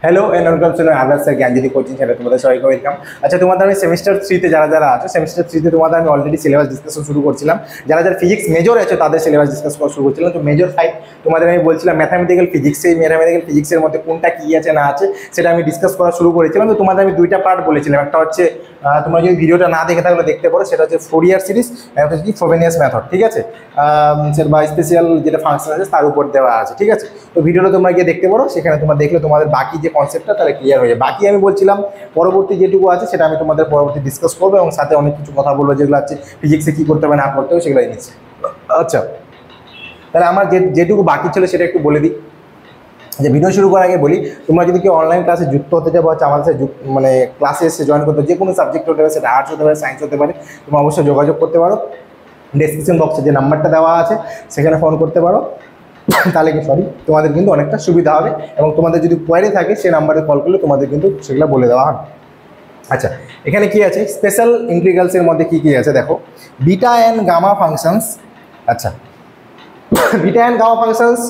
Hello and welcome to others Gyanjyoti coaching centre. তোমাদের সবাইকে welcome. আচ্ছা, তোমাদের আমি সেমিস্টার 3-তে যারা আছে, সেমিস্টার 3-তে তোমাদের আমি অলরেডি সিলেবাস ডিসকাশন শুরু করছিলাম। যারা ফিজিক্স মেজর আছে তাদের সিলেবাস ডিসকাস করা শুরু করছিলাম। তো মেজর 5 তোমাদের আমি বলছিলাম ম্যাথামেটিক্যাল ফিজিক্স, এই ম্যাথামেটিক্যাল ফিজিক্সের মধ্যে কোনটা কী আছে না আছে সেটা আমি ডিসকাস করা শুরু করেছিলাম। তো তোমাদের আমি দুইটা পার্ট বলেছিলাম। একটা হচ্ছে তোমরা যদি ভিডিওটা না দেখে থাকলে দেখতে পারো, সেটা হচ্ছে ফোরিয়ার সিরিজ, একটা হচ্ছে কি ফ্রোবেনিয়াস মেথড, ঠিক আছে, বা স্পেশাল যেটা ফাংশন আছে তার উপর দেওয়া আছে, ঠিক আছে। তো ভিডিওটা তোমরা গিয়ে দেখতে পারো, সেখানে তোমরা দেখলে তোমাদের বাকি যে কনসেপ্টটা তাহলে ক্লিয়ার হয়ে যায়। বাকি আমি বলছিলাম পরবর্তী যেটুকু আছে সেটা আমি তোমাদের পরবর্তী ডিসকাস করবো, এবং সাথে অনেক কিছু কথা বলবো যেগুলো আছে ফিজিক্সে কী করতে হবে না করতে হবে সেগুলো নিচ্ছে। আচ্ছা, তাহলে আমার যেটুকু বাকি ছিল সেটা একটু বলে দিই। যে ভিডিও শুরু করার আগে বলি, তোমরা যদি কেউ অনলাইন ক্লাসে যুক্ত হতে চাও বা আমাদের সাথে মানে ক্লাসে এসে জয়েন করতে, যে কোনো সাবজেক্ট হতে পারে, সেটা আর্টস হতে পারে, সায়েন্স হতে পারে, তোমরা অবশ্যই যোগাযোগ করতে পারো। ডেসক্রিপশন বক্সে যে নাম্বারটা দেওয়া আছে সেখানে ফোন করতে পারো, তাহলে কি তোমাদের কিন্তু অনেকটা সুবিধা হবে। এবং তোমাদের যদি কোয়ারি থাকে সেই নাম্বারে কল করলে তোমাদের কিন্তু সেগুলো বলে দেওয়া হবে। আচ্ছা, এখানে কি আছে স্পেশাল ইন্টিগ্রালসের মধ্যে কি কি আছে দেখো, বিটা অ্যান্ড গামা ফাংশনস। আচ্ছা, বিটা অ্যান্ড গামা ফাংশনস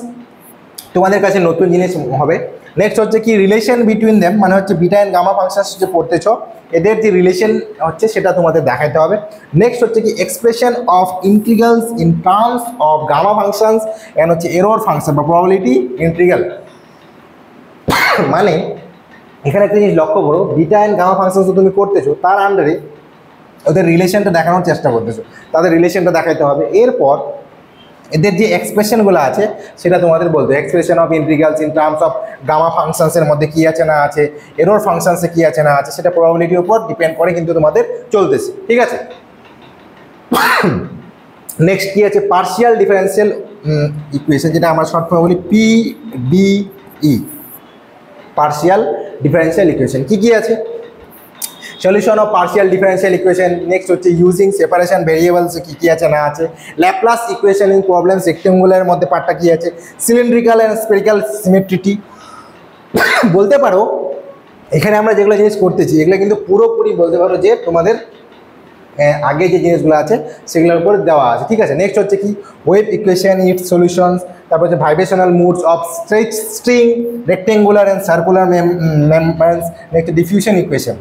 তোমাদের কাছে নতুন জিনিস হবে। নেক্সট হচ্ছে কি রিলেশন বিটুইন দেম, মানে হচ্ছে বিটা অ্যান্ড গামা ফাংশনস যে পড়তেছ এদের যে রিলেশন হচ্ছে সেটা তোমাদের দেখাতে হবে। নেক্সট হচ্ছে কি expression of integrals in terms of gamma functions and হচ্ছে এরর ফাংশন বা প্রবাবিলিটি ইন্টিগ্রাল। মানে এখানে একটা জিনিস লক্ষ্য করো, বিটা অ্যান্ড গামা ফাংশনস তুমি করতেছো তার আন্ডারে ওদের রিলেশনটা দেখানোর চেষ্টা করতেছো, তাদের রিলেশনটা দেখাইতে হবে। এরপর এদের যে এক্সপ্রেশনগুলো আছে সেটা তোমাদের বলতে, expression of integrals in terms of gamma ফাংশনসের মধ্যে কী আছে না আছে, এরর ফাংশনসে কী আছে না আছে, সেটা প্রবাবিলিটির উপর ডিপেন্ড করে কিন্তু তোমাদের চলতেছে, ঠিক আছে। নেক্সট কী আছে পার্শিয়াল ডিফারেন্সিয়াল ইকুয়েশন, যেটা আমরা শর্ট ফর্মে বলি PDE, পার্শিয়াল ডিফারেন্সিয়াল ইকুয়েশন। কী কী আছে, solution of partial differential equation. Next হচ্ছে ইউজিং সেপারেশন ভেরিয়েবলস কী কী আছে না আছে, Laplace equation in problems rectangular মধ্যে পার্টটা কী আছে, সিলিন্ড্রিক্যাল অ্যান্ড স্পেরিক্যাল সিমেট্রিটি। বলতে পারো এখানে আমরা যেগুলো জিনিস করতেছি এগুলো কিন্তু পুরোপুরি বলতে পারো যে তোমাদের আগে যে জিনিসগুলো আছে সেগুলোর উপর দেওয়া আছে, ঠিক আছে। নেক্সট হচ্ছে কি ওয়েভ ইকুয়েশন ইটস সলিউশনস, তারপর হচ্ছে vibrational moods of stretch string, rectangular and circular members, next diffusion equation.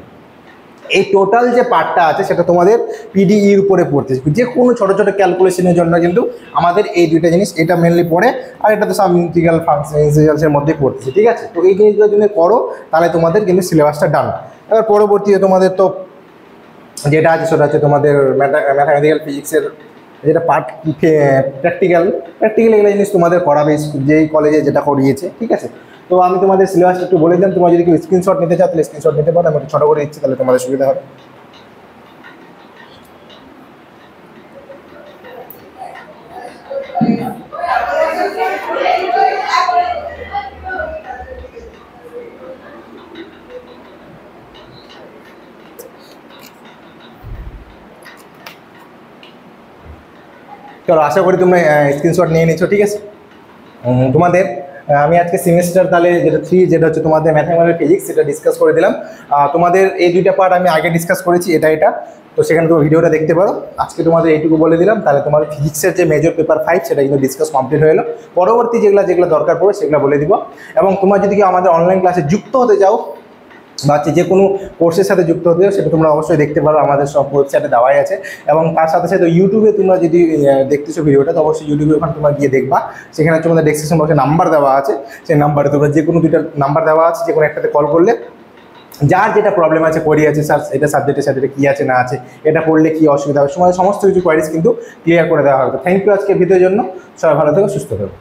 এই টোটাল যে পার্টটা আছে সেটা তোমাদের PDEর উপরে পড়তেছে। যে কোনো ছোটো ছোটো ক্যালকুলেশনের জন্য কিন্তু আমাদের এই দুইটা জিনিস, এটা মেনলি পড়ে, আর এটা তো সব ইন্টিগ্রাল ফাংশনসের মধ্যে পড়তেছে, ঠিক আছে। তো এই জিনিসগুলো যদি করো তাহলে তোমাদের কিন্তু সিলেবাসটা ডান। এবার পরবর্তীতে তোমাদের তো যেটা আছে সেটা হচ্ছে তোমাদের ম্যাথামেটিক্যাল ফিজিক্সের যেটা পার্ট প্র্যাকটিক্যাল এগুলো জিনিস তোমাদের করাবে যেই কলেজে যেটা করিয়েছে, ঠিক আছে। তো আমি তোমাদের সিলেবাসটা একটু বলে দিলাম, তোমরা যদি কেউ স্ক্রিনশট নিতে চাও তাহলে স্ক্রিনশট নিতে পারো, আমি একটু ছোটো করে দিচ্ছি তাহলে তোমাদের সুবিধা হবে। চলো, আশা করি তোমরা স্ক্রিনশট নিয়ে নিচ্ছ, ঠিক আছে। তোমাদের আমি আজকে সেমিস্টার তাহলে যেটা 3 যেটা হচ্ছে তোমাদের ম্যাথামেটিক্যাল ফিজিক্স সেটা ডিসকাস করে দিলাম। তোমাদের এই দুইটা পার্ট আমি আগে ডিসকাস করেছি, এটা তো সেখানে তুমি ভিডিওটা দেখতে পারো। আজকে তোমাদের এইটুকু বলে দিলাম, তাহলে তোমার ফিজিক্সের যে মেজর পেপার 5 সেটা কিন্তু ডিসকাস কমপ্লিট হয়ে গেলো। পরবর্তী যেগুলো দরকার পড়বে সেগুলো বলে দিব। এবং তোমরা যদি আমাদের অনলাইন ক্লাসে যুক্ত হতে চাও বা যে কোনো কোর্সের সাথে যুক্ত হতে চাও সেটা তোমরা অবশ্যই দেখতে পারো, আমাদের সব ওয়েবসাইটে দেওয়াই আছে। এবং তার সাথে সাথে ইউটিউবে তোমরা যদি দেখতেছো ভিডিওটা তো অবশ্যই ইউটিউবে ওখানে তোমরা গিয়ে দেখবা, সেখানে তোমাদের ডেসক্রিপশন বক্সে নাম্বার দেওয়া আছে, সেই নাম্বারে তোমরা যে কোনো দুইটা নাম্বার দেওয়া আছে, যে কোনো একটাতে কল করলে যার যেটা প্রবলেম আছে কোয়ারি আছে, স্যার এটা সাবজেক্টের সাথে কী আছে না আছে, এটা পড়লে কী অসুবিধা হবে, সমস্ত কিছু কোয়ারিজ কিন্তু ক্লিয়ার করে দেওয়া হবে। তো থ্যাংক ইউ আজকে ভিডিওর জন্য, সবাই ভালো থেকো, সুস্থ থেকো।